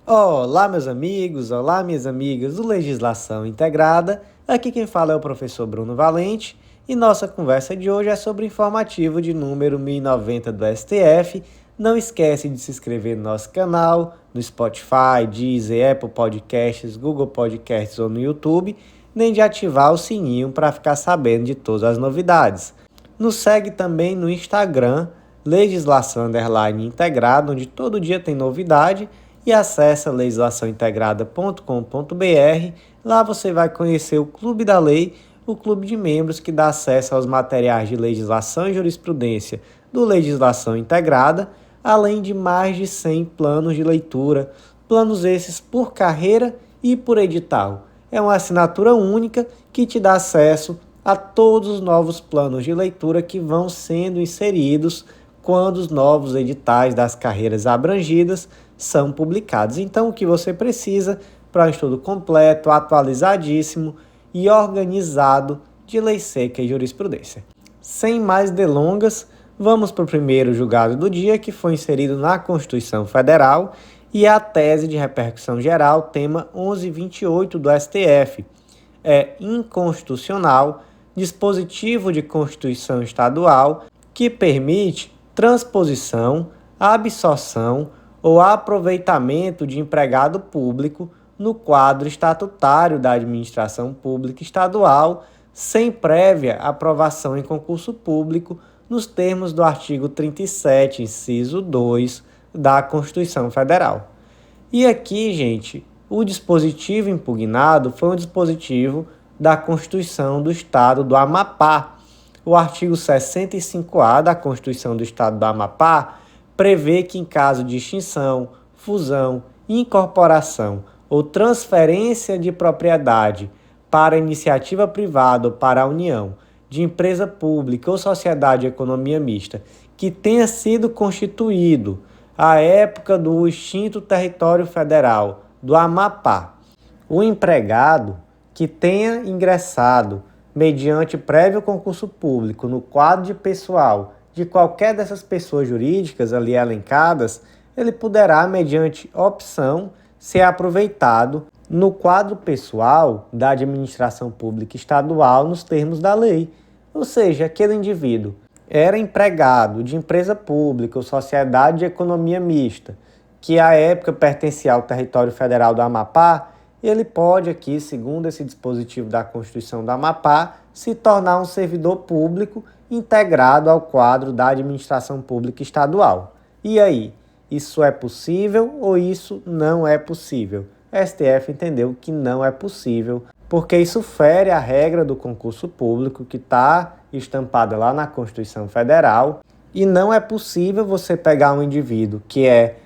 Olá, meus amigos, olá, minhas amigas do Legislação Integrada. Aqui quem fala é o professor Bruno Valente e nossa conversa de hoje é sobre o informativo de número 1090 do STF. Não esquece de se inscrever no nosso canal, no Spotify, Deezer, Apple Podcasts, Google Podcasts ou no YouTube, nem de ativar o sininho para ficar sabendo de todas as novidades. Nos segue também no Instagram, Legislação_Integrada, onde todo dia tem novidade, e acesse legislaçãointegrada.com.br. Lá você vai conhecer o Clube da Lei, o clube de membros que dá acesso aos materiais de legislação e jurisprudência do Legislação Integrada, além de mais de 100 planos de leitura, planos esses por carreira e por edital. É uma assinatura única que te dá acesso a todos os novos planos de leitura que vão sendo inseridos quando os novos editais das carreiras abrangidas são publicados. Então, o que você precisa para um estudo completo, atualizadíssimo e organizado de lei seca e jurisprudência. Sem mais delongas, vamos para o primeiro julgado do dia, que foi inserido na Constituição Federal, e a tese de repercussão geral, tema 1128 do STF. É inconstitucional dispositivo de Constituição Estadual que permite transposição, absorção ou aproveitamento de empregado público no quadro estatutário da administração pública estadual, sem prévia aprovação em concurso público, nos termos do artigo 37, inciso 2 da Constituição Federal. E aqui, gente, o dispositivo impugnado foi um dispositivo da Constituição do Estado do Amapá. O artigo 65A da Constituição do Estado do Amapá prevê que, em caso de extinção, fusão, incorporação ou transferência de propriedade para iniciativa privada ou para a União, de empresa pública ou sociedade de economia mista, que tenha sido constituído à época do extinto território federal do Amapá, o empregado que tenha ingressado mediante prévio concurso público no quadro de pessoal de qualquer dessas pessoas jurídicas ali elencadas, ele poderá, mediante opção, ser aproveitado no quadro pessoal da administração pública estadual nos termos da lei. Ou seja, aquele indivíduo era empregado de empresa pública ou sociedade de economia mista, que à época pertencia ao território federal do Amapá, ele pode aqui, segundo esse dispositivo da Constituição do Amapá, se tornar um servidor público integrado ao quadro da administração pública estadual. E aí, isso é possível ou isso não é possível? A STF entendeu que não é possível, porque isso fere a regra do concurso público que está estampada lá na Constituição Federal, e não é possível você pegar um indivíduo que é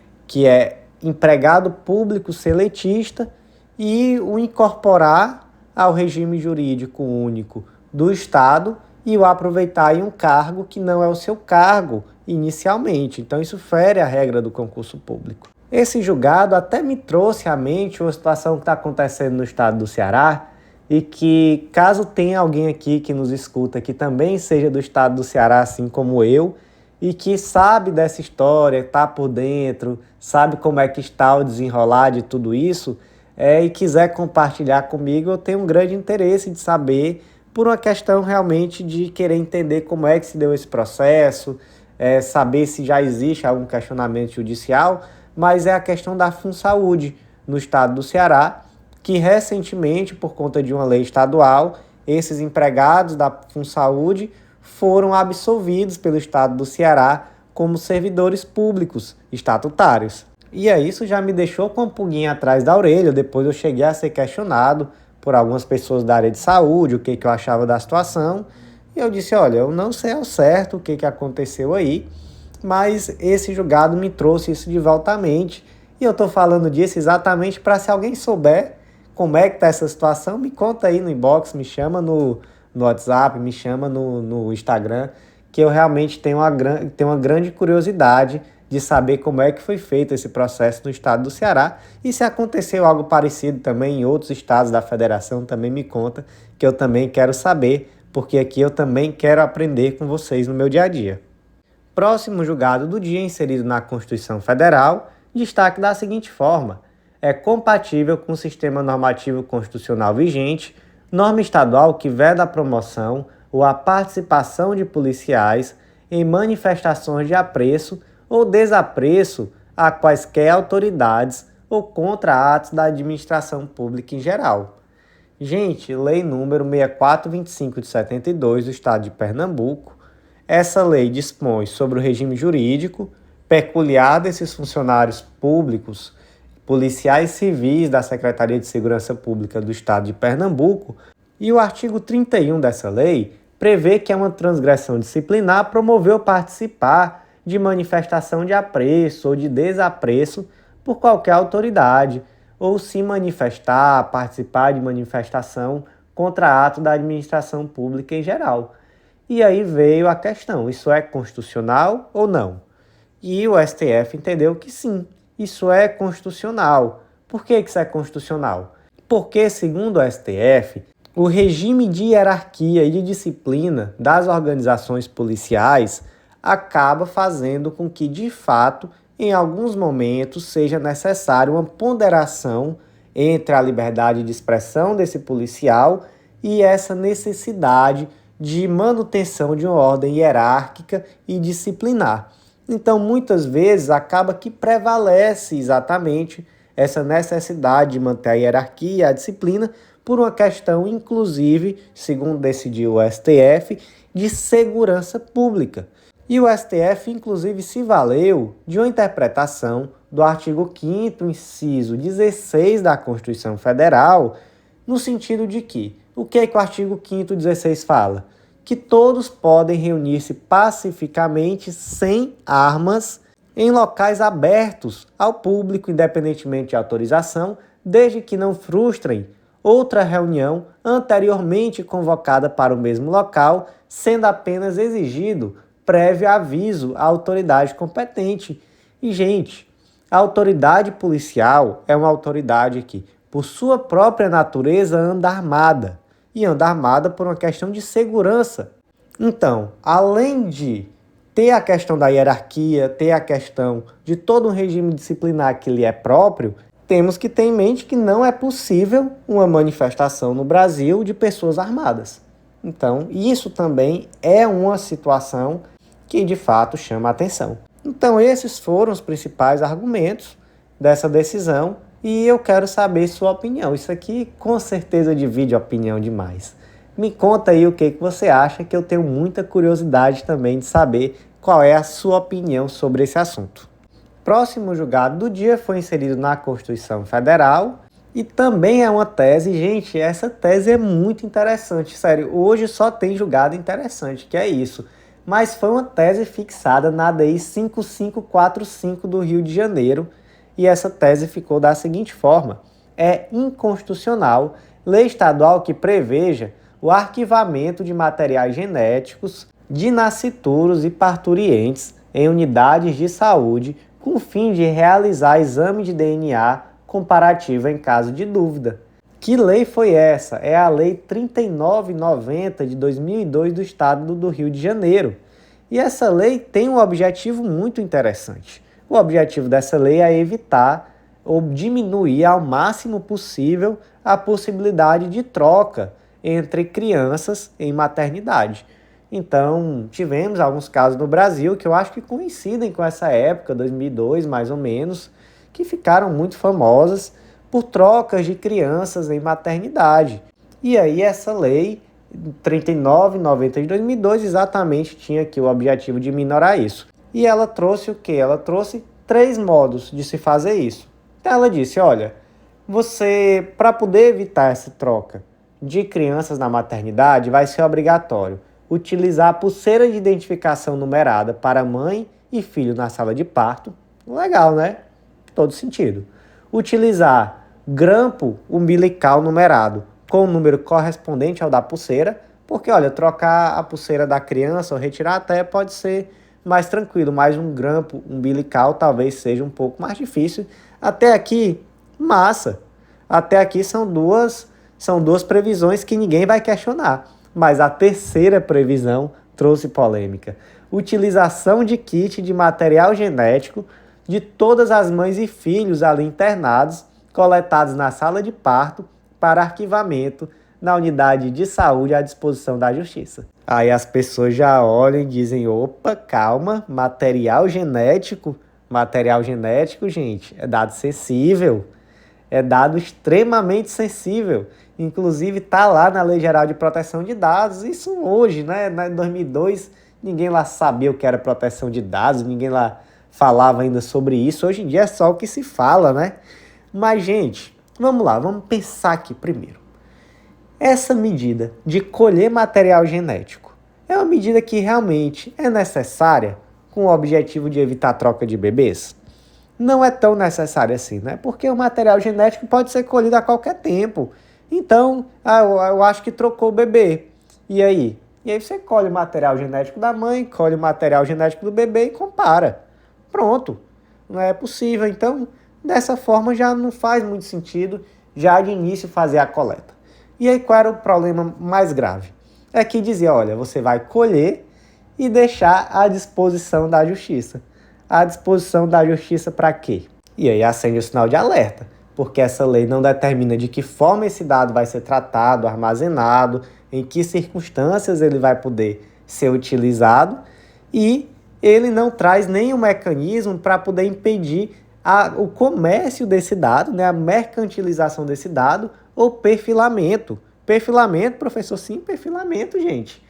empregado público seletista e o incorporar ao regime jurídico único do Estado e o aproveitar em um cargo que não é o seu cargo inicialmente. Então isso fere a regra do concurso público. Esse julgado até me trouxe à mente uma situação que está acontecendo no estado do Ceará e que, caso tenha alguém aqui que nos escuta que também seja do estado do Ceará, assim como eu, e que sabe dessa história, está por dentro, sabe como é que está o desenrolar de tudo isso, e quiser compartilhar comigo, eu tenho um grande interesse de saber, por uma questão realmente de querer entender como é que se deu esse processo, saber se já existe algum questionamento judicial, mas é a questão da FunSaúde no estado do Ceará, que recentemente, por conta de uma lei estadual, esses empregados da FunSaúde foram absolvidos pelo estado do Ceará como servidores públicos estatutários. E aí isso já me deixou com um pulguinho atrás da orelha. Depois eu cheguei a ser questionado por algumas pessoas da área de saúde, o que eu achava da situação. E eu disse, olha, eu não sei ao certo o que aconteceu aí, mas esse julgado me trouxe isso de volta à mente. E eu estou falando disso exatamente para, se alguém souber como é que está essa situação, me conta aí no inbox, me chama no WhatsApp, me chama no Instagram, que eu realmente tenho uma grande curiosidade de saber como é que foi feito esse processo no estado do Ceará, e se aconteceu algo parecido também em outros estados da federação, também me conta, que eu também quero saber, porque aqui eu também quero aprender com vocês no meu dia a dia. Próximo julgado do dia, inserido na Constituição Federal, destaque da seguinte forma: é compatível com o sistema normativo constitucional vigente, norma estadual que veda a promoção ou a participação de policiais em manifestações de apreço ou desapreço a quaisquer autoridades ou contra atos da administração pública em geral. Gente, Lei número 6425 de 72 do Estado de Pernambuco. Essa lei dispõe sobre o regime jurídico peculiar desses funcionários públicos, policiais civis da Secretaria de Segurança Pública do Estado de Pernambuco, e o artigo 31 dessa lei prevê que é uma transgressão disciplinar promover ou participar de manifestação de apreço ou de desapreço por qualquer autoridade, ou se manifestar, participar de manifestação contra ato da administração pública em geral. E aí veio a questão, isso é constitucional ou não? E o STF entendeu que sim, isso é constitucional. Por que isso é constitucional? Porque, segundo o STF, o regime de hierarquia e de disciplina das organizações policiais acaba fazendo com que, de fato, em alguns momentos seja necessária uma ponderação entre a liberdade de expressão desse policial e essa necessidade de manutenção de uma ordem hierárquica e disciplinar. Então, muitas vezes, acaba que prevalece exatamente essa necessidade de manter a hierarquia e a disciplina por uma questão, inclusive, segundo decidiu o STF, de segurança pública. E o STF, inclusive, se valeu de uma interpretação do artigo 5º, inciso 16 da Constituição Federal, no sentido de que, o que o artigo 5º, 16 fala? Que todos podem reunir-se pacificamente sem armas em locais abertos ao público, independentemente de autorização, desde que não frustrem outra reunião anteriormente convocada para o mesmo local, sendo apenas exigido prévio aviso à autoridade competente. E, gente, a autoridade policial é uma autoridade que, por sua própria natureza, anda armada. E anda armada por uma questão de segurança. Então, além de ter a questão da hierarquia, ter a questão de todo um regime disciplinar que lhe é próprio, temos que ter em mente que não é possível uma manifestação no Brasil de pessoas armadas. Então, isso também é uma situação que de fato chama a atenção. Então, esses foram os principais argumentos dessa decisão e eu quero saber sua opinião. Isso aqui com certeza divide opinião demais. Me conta aí o que você acha, que eu tenho muita curiosidade também de saber qual é a sua opinião sobre esse assunto. Próximo julgado do dia foi inserido na Constituição Federal e também é uma tese. Gente, essa tese é muito interessante, sério, hoje só tem julgado interessante, que é isso. Mas foi uma tese fixada na DI 5545 do Rio de Janeiro, e essa tese ficou da seguinte forma: é inconstitucional lei estadual que preveja o arquivamento de materiais genéticos de nascituros e parturientes em unidades de saúde com o fim de realizar exame de DNA comparativo em caso de dúvida. Que lei foi essa? É a Lei 3990 de 2002 do Estado do Rio de Janeiro. E essa lei tem um objetivo muito interessante. O objetivo dessa lei é evitar ou diminuir ao máximo possível a possibilidade de troca entre crianças em maternidade. Então, tivemos alguns casos no Brasil que eu acho que coincidem com essa época, 2002 mais ou menos, que ficaram muito famosas por trocas de crianças em maternidade. E aí essa lei 3990 de 2002 exatamente tinha aqui o objetivo de minorar isso. E ela trouxe o quê? Ela trouxe 3 modos de se fazer isso. Então ela disse, olha, você, para poder evitar essa troca de crianças na maternidade, vai ser obrigatório utilizar a pulseira de identificação numerada para mãe e filho na sala de parto. Legal, né? Todo sentido. Utilizar grampo umbilical numerado com o número correspondente ao da pulseira, porque, olha, trocar a pulseira da criança ou retirar até pode ser mais tranquilo, mas um grampo umbilical talvez seja um pouco mais difícil. Até aqui, massa. Até aqui são duas previsões que ninguém vai questionar. Mas a terceira previsão trouxe polêmica. Utilização de kit de material genético de todas as mães e filhos ali internados coletados na sala de parto para arquivamento na unidade de saúde à disposição da Justiça. Aí as pessoas já olham e dizem, opa, calma, material genético, gente, é dado sensível, é dado extremamente sensível. Inclusive está lá na Lei Geral de Proteção de Dados, isso hoje, né, em 2002, ninguém lá sabia o que era proteção de dados, ninguém lá falava ainda sobre isso, hoje em dia é só o que se fala, né? Mas, gente, vamos lá, vamos pensar aqui primeiro. Essa medida de colher material genético é uma medida que realmente é necessária com o objetivo de evitar a troca de bebês? Não é tão necessária assim, né? Porque o material genético pode ser colhido a qualquer tempo. Então, eu acho que trocou o bebê. E aí? E aí você colhe o material genético da mãe, colhe o material genético do bebê e compara. Pronto. Não é possível. Então, dessa forma já não faz muito sentido já de início fazer a coleta. E aí qual era o problema mais grave? É que dizia, olha, você vai colher e deixar à disposição da Justiça. À disposição da Justiça para quê? E aí acende o sinal de alerta, porque essa lei não determina de que forma esse dado vai ser tratado, armazenado, em que circunstâncias ele vai poder ser utilizado, e ele não traz nenhum mecanismo para poder impedir o comércio desse dado, né, a mercantilização desse dado ou perfilamento. Perfilamento, professor, sim, perfilamento, gente.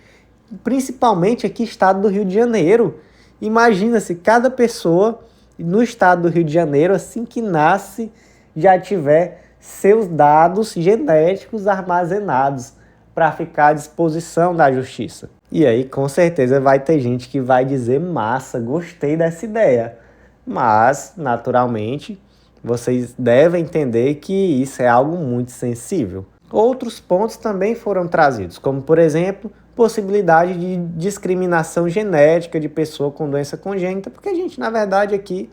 Principalmente aqui, estado do Rio de Janeiro. Imagina se cada pessoa no estado do Rio de Janeiro, assim que nasce, já tiver seus dados genéticos armazenados para ficar à disposição da Justiça. E aí, com certeza, vai ter gente que vai dizer, massa, gostei dessa ideia. Mas, naturalmente, vocês devem entender que isso é algo muito sensível. Outros pontos também foram trazidos, como, por exemplo, possibilidade de discriminação genética de pessoa com doença congênita, porque a gente, na verdade, aqui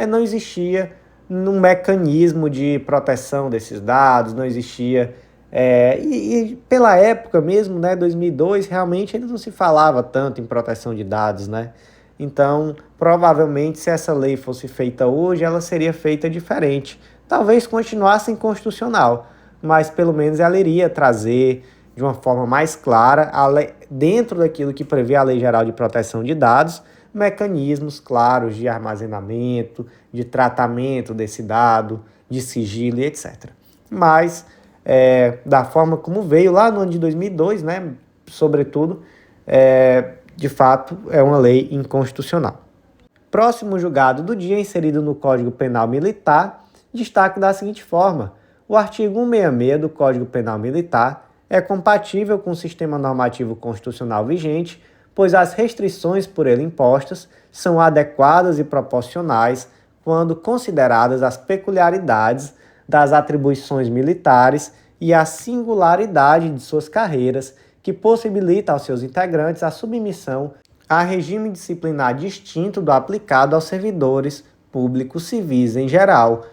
não existia um mecanismo de proteção desses dados, não existia... E pela época mesmo, né, 2002, realmente ainda não se falava tanto em proteção de dados, né? Então, provavelmente, se essa lei fosse feita hoje, ela seria feita diferente. Talvez continuasse inconstitucional, mas pelo menos ela iria trazer de uma forma mais clara, dentro daquilo que prevê a Lei Geral de Proteção de Dados, mecanismos claros de armazenamento, de tratamento desse dado, de sigilo e etc. Mas, da forma como veio lá no ano de 2002, né, sobretudo, de fato, é uma lei inconstitucional. Próximo julgado do dia, inserido no Código Penal Militar, destaque da seguinte forma: o artigo 166 do Código Penal Militar é compatível com o sistema normativo constitucional vigente, pois as restrições por ele impostas são adequadas e proporcionais quando consideradas as peculiaridades das atribuições militares e a singularidade de suas carreiras, que possibilita aos seus integrantes a submissão a regime disciplinar distinto do aplicado aos servidores públicos civis em geral.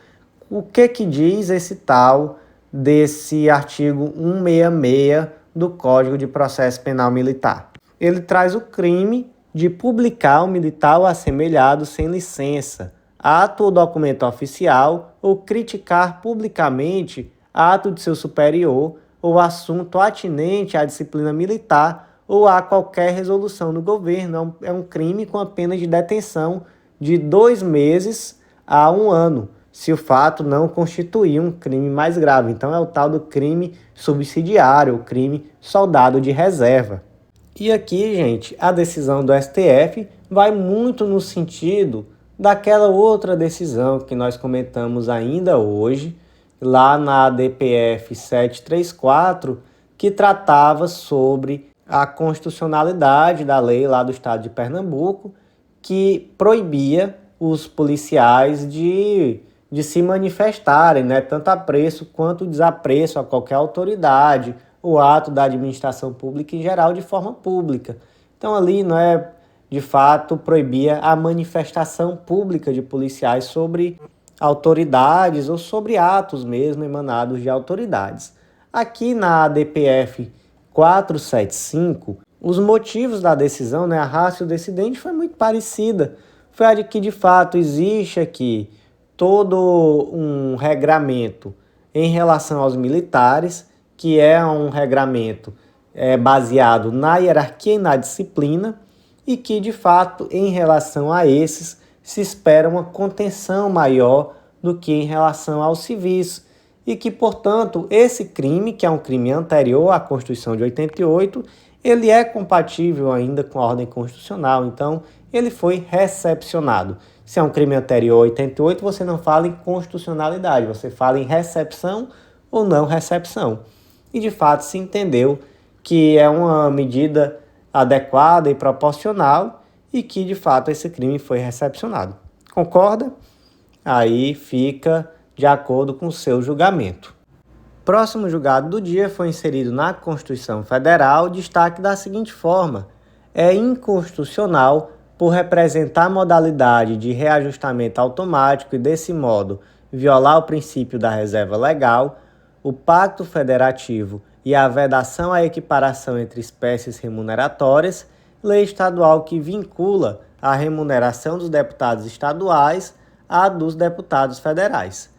O que diz esse tal desse artigo 166 do Código de Processo Penal Militar? Ele traz o crime de publicar o militar ou assemelhado sem licença, ato ou documento oficial, ou criticar publicamente ato de seu superior ou assunto atinente à disciplina militar ou a qualquer resolução do governo. É um crime com a pena de detenção de 2 meses a 1 ano, se o fato não constituir um crime mais grave. Então é o tal do crime subsidiário, o crime soldado de reserva. E aqui, gente, a decisão do STF vai muito no sentido daquela outra decisão que nós comentamos ainda hoje, lá na DPF 734, que tratava sobre a constitucionalidade da lei lá do estado de Pernambuco, que proibia os policiais de se manifestarem, né, tanto apreço quanto desapreço a qualquer autoridade, o ato da administração pública em geral de forma pública. Então ali, de fato, proibia a manifestação pública de policiais sobre autoridades ou sobre atos mesmo emanados de autoridades. Aqui na DPF 475, os motivos da decisão, a ratio decidente foi muito parecida. Foi a de que, de fato, existe aqui todo um regramento em relação aos militares, que é um regramento baseado na hierarquia e na disciplina, e que, de fato, em relação a esses, se espera uma contenção maior do que em relação aos civis, e que, portanto, esse crime, que é um crime anterior à Constituição de 88, ele é compatível ainda com a ordem constitucional, então ele foi recepcionado. Se é um crime anterior a 88, você não fala em constitucionalidade, você fala em recepção ou não recepção. E de fato se entendeu que é uma medida adequada e proporcional e que de fato esse crime foi recepcionado. Concorda? Aí fica de acordo com o seu julgamento. Próximo julgado do dia foi inserido na Constituição Federal, destaque da seguinte forma: é inconstitucional por representar modalidade de reajustamento automático e, desse modo, violar o princípio da reserva legal, o Pacto Federativo e a vedação à equiparação entre espécies remuneratórias, lei estadual que vincula a remuneração dos deputados estaduais à dos deputados federais.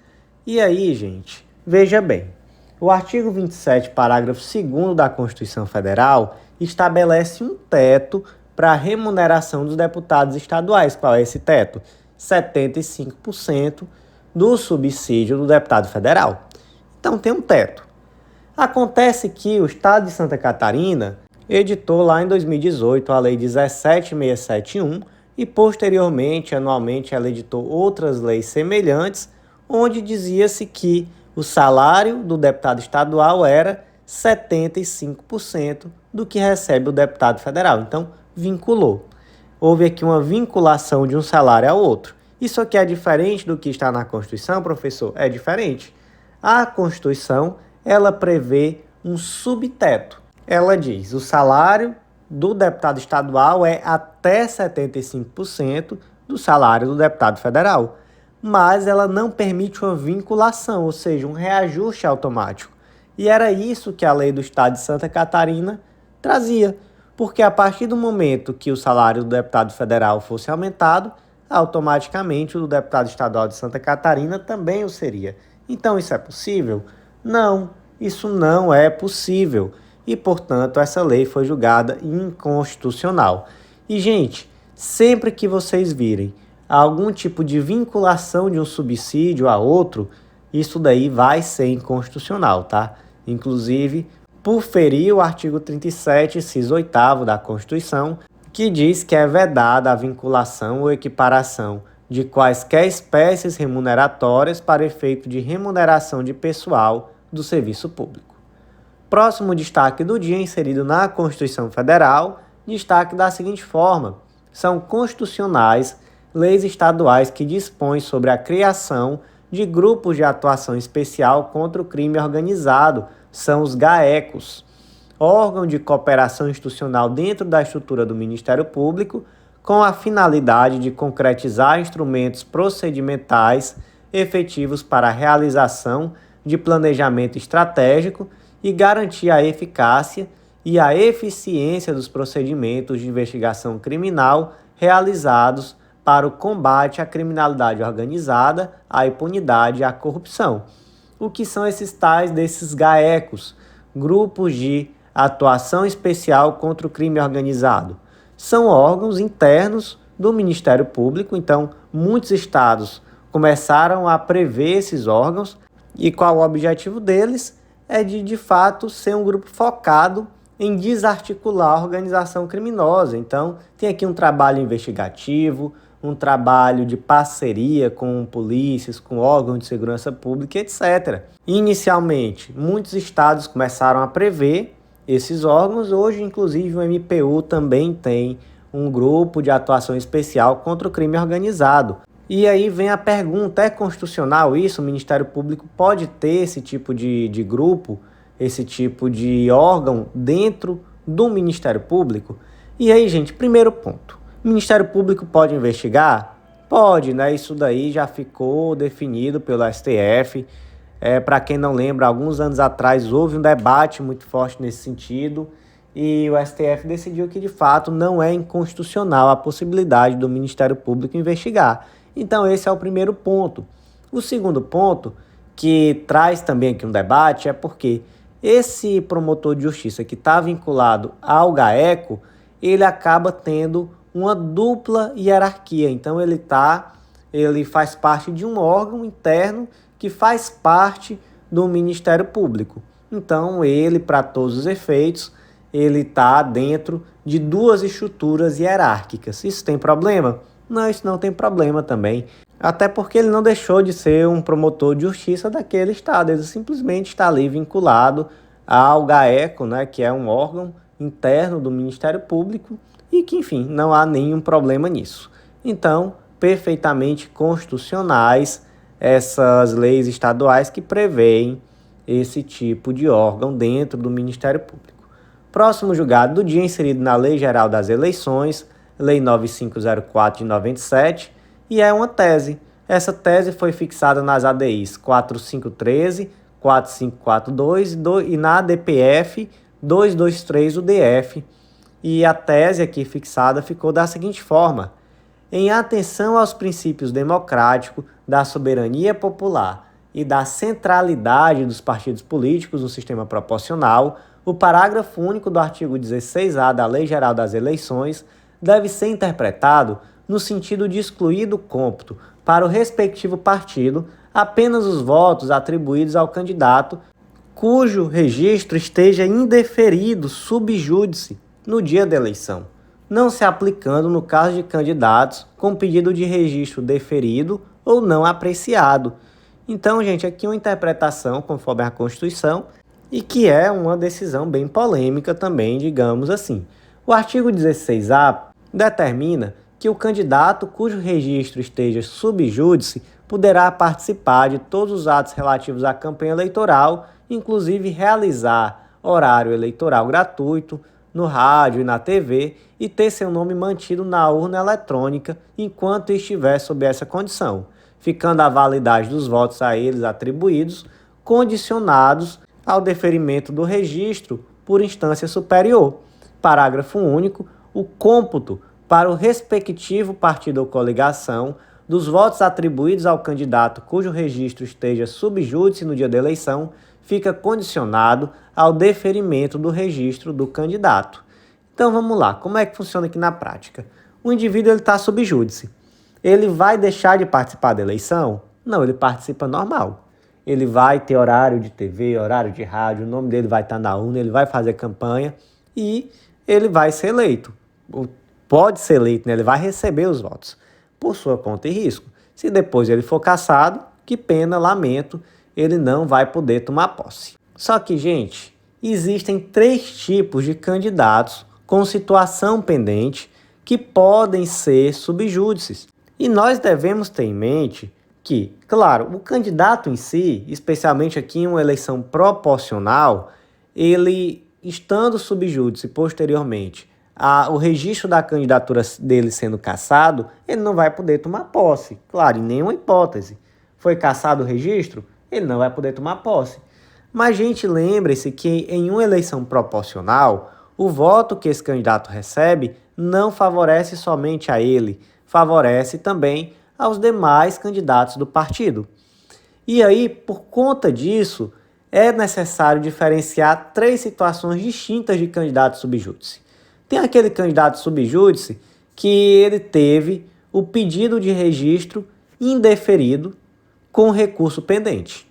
E aí, gente, veja bem, o artigo 27, parágrafo 2º da Constituição Federal estabelece um teto para a remuneração dos deputados estaduais. Qual é esse teto? 75% do subsídio do deputado federal. Então tem um teto. Acontece que o Estado de Santa Catarina editou lá em 2018 a Lei 17671 e posteriormente, anualmente, ela editou outras leis semelhantes, onde dizia-se que o salário do deputado estadual era 75% do que recebe o deputado federal. Então, vinculou. Houve aqui uma vinculação de um salário ao outro. Isso aqui é diferente do que está na Constituição, professor? É diferente. A Constituição, ela prevê um subteto. Ela diz, o salário do deputado estadual é até 75% do salário do deputado federal. Mas ela não permite uma vinculação, ou seja, um reajuste automático. E era isso que a lei do Estado de Santa Catarina trazia, porque a partir do momento que o salário do deputado federal fosse aumentado, automaticamente o do deputado estadual de Santa Catarina também o seria. Então isso é possível? Não, isso não é possível. E, portanto, essa lei foi julgada inconstitucional. E, gente, sempre que vocês virem algum tipo de vinculação de um subsídio a outro, isso daí vai ser inconstitucional, tá? Inclusive, por ferir o artigo 37, inciso 8º da Constituição, que diz que é vedada a vinculação ou equiparação de quaisquer espécies remuneratórias para efeito de remuneração de pessoal do serviço público. Próximo destaque do dia inserido na Constituição Federal, destaque da seguinte forma: são constitucionais leis estaduais que dispõem sobre a criação de grupos de atuação especial contra o crime organizado, são os GAECOS, órgão de cooperação institucional dentro da estrutura do Ministério Público, com a finalidade de concretizar instrumentos procedimentais efetivos para a realização de planejamento estratégico e garantir a eficácia e a eficiência dos procedimentos de investigação criminal realizados para o combate à criminalidade organizada, à impunidade e à corrupção. O que são esses tais desses GAECOS, grupos de atuação especial contra o crime organizado? São órgãos internos do Ministério Público, então muitos estados começaram a prever esses órgãos, e qual o objetivo deles? É de fato ser um grupo focado em desarticular a organização criminosa. Então tem aqui um trabalho investigativo, um trabalho de parceria com polícias, com órgãos de segurança pública, etc. Inicialmente, muitos estados começaram a prever esses órgãos. Hoje, inclusive, o MPU também tem um grupo de atuação especial contra o crime organizado. E aí vem a pergunta, é constitucional isso? O Ministério Público pode ter esse tipo de grupo, esse tipo de órgão dentro do Ministério Público? E aí, gente, primeiro ponto. O Ministério Público pode investigar? Pode, né? Isso daí já ficou definido pelo STF. Para quem não lembra, alguns anos atrás houve um debate muito forte nesse sentido e o STF decidiu que, de fato, não é inconstitucional a possibilidade do Ministério Público investigar. Então, esse é o primeiro ponto. O segundo ponto, que traz também aqui um debate, é porque esse promotor de justiça que está vinculado ao GAECO, ele acaba tendo uma dupla hierarquia. Então ele faz parte de um órgão interno que faz parte do Ministério Público. Então ele, para todos os efeitos, ele está dentro de duas estruturas hierárquicas. Isso tem problema? Não, isso não tem problema também. Até porque ele não deixou de ser um promotor de justiça daquele estado. Ele simplesmente está ali vinculado ao GAECO, né, que é um órgão interno do Ministério Público e que, enfim, não há nenhum problema nisso. Então, perfeitamente constitucionais essas leis estaduais que prevêem esse tipo de órgão dentro do Ministério Público. Próximo julgado do dia inserido na Lei Geral das Eleições, Lei 9504 de 97, e é uma tese. Essa tese foi fixada nas ADIs 4513, 4542 e na ADPF 223 UDF. E a tese aqui fixada ficou da seguinte forma: em atenção aos princípios democráticos, da soberania popular e da centralidade dos partidos políticos no sistema proporcional, o parágrafo único do artigo 16A da Lei Geral das Eleições deve ser interpretado no sentido de excluir do cômputo para o respectivo partido apenas os votos atribuídos ao candidato cujo registro esteja indeferido sub júdice no dia da eleição, não se aplicando no caso de candidatos com pedido de registro deferido ou não apreciado. Então, gente, aqui uma interpretação conforme a Constituição e que é uma decisão bem polêmica também, digamos assim. O artigo 16A determina que o candidato cujo registro esteja sub júdice poderá participar de todos os atos relativos à campanha eleitoral, inclusive realizar horário eleitoral gratuito no rádio e na TV e ter seu nome mantido na urna eletrônica enquanto estiver sob essa condição, ficando a validade dos votos a eles atribuídos condicionados ao deferimento do registro por instância superior. Parágrafo único. O cômputo para o respectivo partido ou coligação dos votos atribuídos ao candidato cujo registro esteja sub júdice no dia da eleição fica condicionado ao deferimento do registro do candidato. Então vamos lá, como é que funciona aqui na prática? O indivíduo está sub júdice. Ele vai deixar de participar da eleição? Não, ele participa normal. Ele vai ter horário de TV, horário de rádio, o nome dele vai estar na urna, ele vai fazer campanha e ele vai ser eleito. Pode ser eleito, né? Ele vai receber os votos por sua conta e risco. Se depois ele for cassado, que pena, lamento, ele não vai poder tomar posse. Só que, gente, existem 3 tipos de candidatos com situação pendente que podem ser subjúdices. E nós devemos ter em mente que, claro, o candidato em si, especialmente aqui em uma eleição proporcional, ele estando subjúdice posteriormente o registro da candidatura dele sendo cassado, ele não vai poder tomar posse. Claro, em nenhuma hipótese. Foi cassado o registro, ele não vai poder tomar posse. Mas, gente, lembre-se que em uma eleição proporcional, o voto que esse candidato recebe não favorece somente a ele, favorece também aos demais candidatos do partido. E aí, por conta disso, é necessário diferenciar 3 situações distintas de candidato subjúdice. Tem aquele candidato subjúdice que ele teve o pedido de registro indeferido com recurso pendente.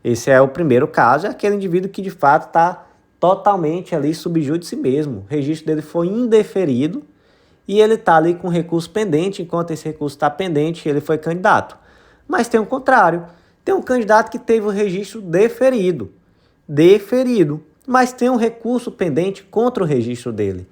Esse é o primeiro caso, é aquele indivíduo que de fato está totalmente ali subjúdice mesmo. O registro dele foi indeferido e ele está ali com recurso pendente, enquanto esse recurso está pendente, ele foi candidato. Mas tem o contrário, tem um candidato que teve o registro deferido, mas tem um recurso pendente contra o registro dele.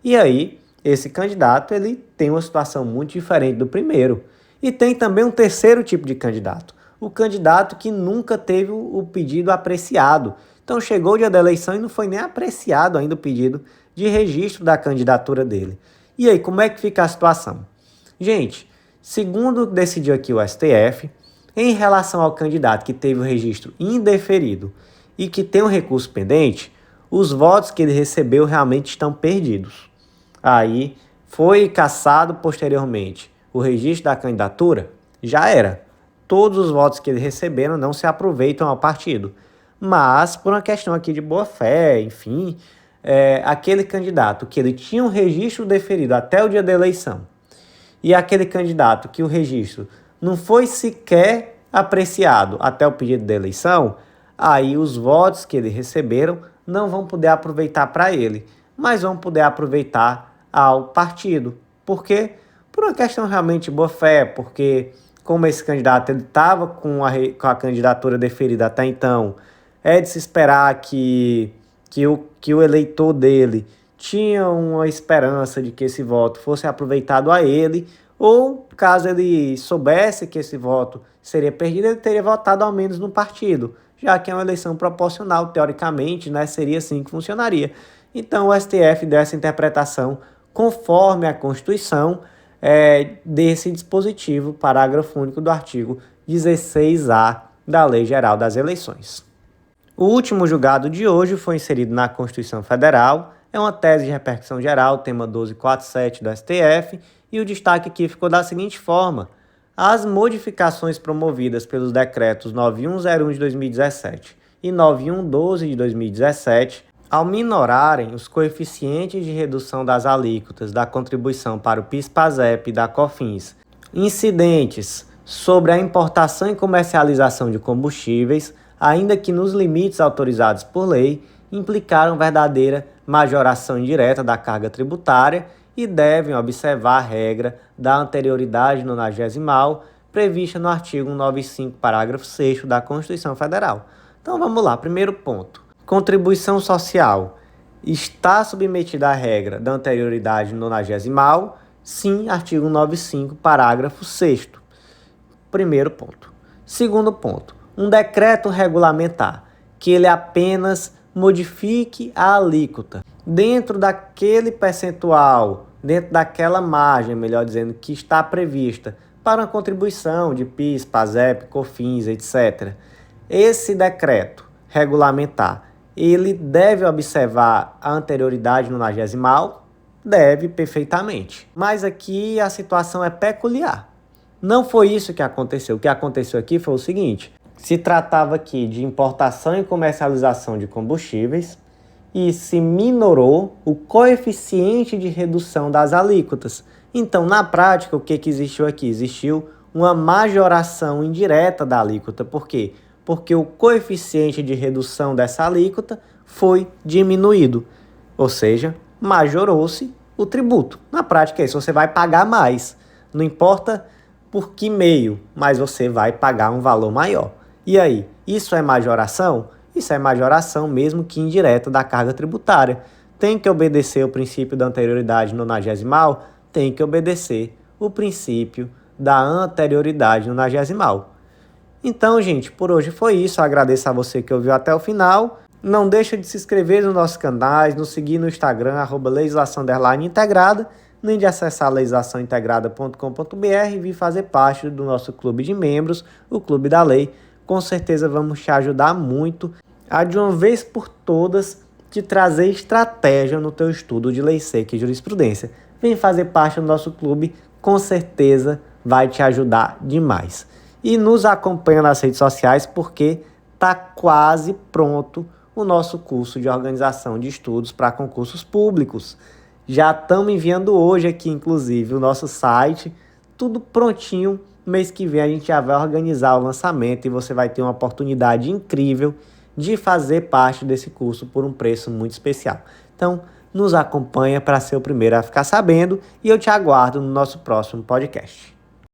E aí, esse candidato ele tem uma situação muito diferente do primeiro. E tem também um terceiro tipo de candidato, o candidato que nunca teve o pedido apreciado. Então chegou o dia da eleição e não foi nem apreciado ainda o pedido de registro da candidatura dele. E aí, como é que fica a situação? Gente, segundo decidiu aqui o STF, em relação ao candidato que teve o registro indeferido e que tem um recurso pendente, os votos que ele recebeu realmente estão perdidos. Aí foi cassado posteriormente o registro da candidatura, já era. todos os votos que eles receberam não se aproveitam ao partido. Mas, por uma questão aqui de boa-fé, enfim, aquele candidato que ele tinha um registro deferido até o dia da eleição e aquele candidato que o registro não foi sequer apreciado até o pedido da eleição, aí os votos que eles receberam não vão poder aproveitar para ele, mas vão poder aproveitar ao partido. Por quê? Por uma questão realmente de boa-fé, porque como esse candidato estava com a candidatura deferida até então, é de se esperar que o eleitor dele tinha uma esperança de que esse voto fosse aproveitado a ele, ou caso ele soubesse que esse voto seria perdido, ele teria votado ao menos no partido, já que é uma eleição proporcional, teoricamente, né, seria assim que funcionaria. Então o STF deu essa interpretação conforme a Constituição desse dispositivo, parágrafo único do artigo 16A da Lei Geral das Eleições. O último julgado de hoje foi inserido na Constituição Federal, é uma tese de repercussão geral, tema 1247 do STF, e o destaque aqui ficou da seguinte forma: as modificações promovidas pelos decretos 9101 de 2017 e 9112 de 2017, ao minorarem os coeficientes de redução das alíquotas da contribuição para o PIS/PASEP e da COFINS, incidentes sobre a importação e comercialização de combustíveis, ainda que nos limites autorizados por lei, implicaram verdadeira majoração indireta da carga tributária e devem observar a regra da anterioridade nonagesimal prevista no artigo 195, parágrafo 6º da Constituição Federal. Então vamos lá, primeiro ponto. Contribuição social está submetida à regra da anterioridade nonagesimal? Sim, artigo 195, parágrafo 6º. Primeiro ponto. Segundo ponto. Um decreto regulamentar que ele apenas modifique a alíquota dentro daquele percentual, dentro daquela margem, melhor dizendo, que está prevista para uma contribuição de PIS, PASEP, COFINS, etc. Esse decreto regulamentar, ele deve observar a anterioridade nonagesimal? Deve, perfeitamente. Mas aqui a situação é peculiar. Não foi isso que aconteceu. O que aconteceu aqui foi o seguinte: se tratava aqui de importação e comercialização de combustíveis e se minorou o coeficiente de redução das alíquotas. Então, na prática, o que existiu aqui? Existiu uma majoração indireta da alíquota. Por quê? Porque o coeficiente de redução dessa alíquota foi diminuído, ou seja, majorou-se o tributo. Na prática é isso, você vai pagar mais, não importa por que meio, mas você vai pagar um valor maior. E aí, isso é majoração? Isso é majoração mesmo que indireta da carga tributária. Tem que obedecer o princípio da anterioridade nonagesimal? Tem que obedecer o princípio da anterioridade nonagesimal. Então, gente, por hoje foi isso. Eu agradeço a você que ouviu até o final. Não deixa de se inscrever nos nossos canais, nos seguir no Instagram, @legislação_integrada, nem de acessar legislaçãointegrada.com.br e vir fazer parte do nosso clube de membros, o Clube da Lei. Com certeza vamos te ajudar muito a, de uma vez por todas, te trazer estratégia no teu estudo de lei seca e jurisprudência. Vem fazer parte do nosso clube, com certeza vai te ajudar demais. E nos acompanha nas redes sociais porque está quase pronto o nosso curso de organização de estudos para concursos públicos. Já estamos enviando hoje aqui, inclusive, o nosso site, tudo prontinho. Mês que vem a gente já vai organizar o lançamento e você vai ter uma oportunidade incrível de fazer parte desse curso por um preço muito especial. Então, nos acompanha para ser o primeiro a ficar sabendo e eu te aguardo no nosso próximo podcast.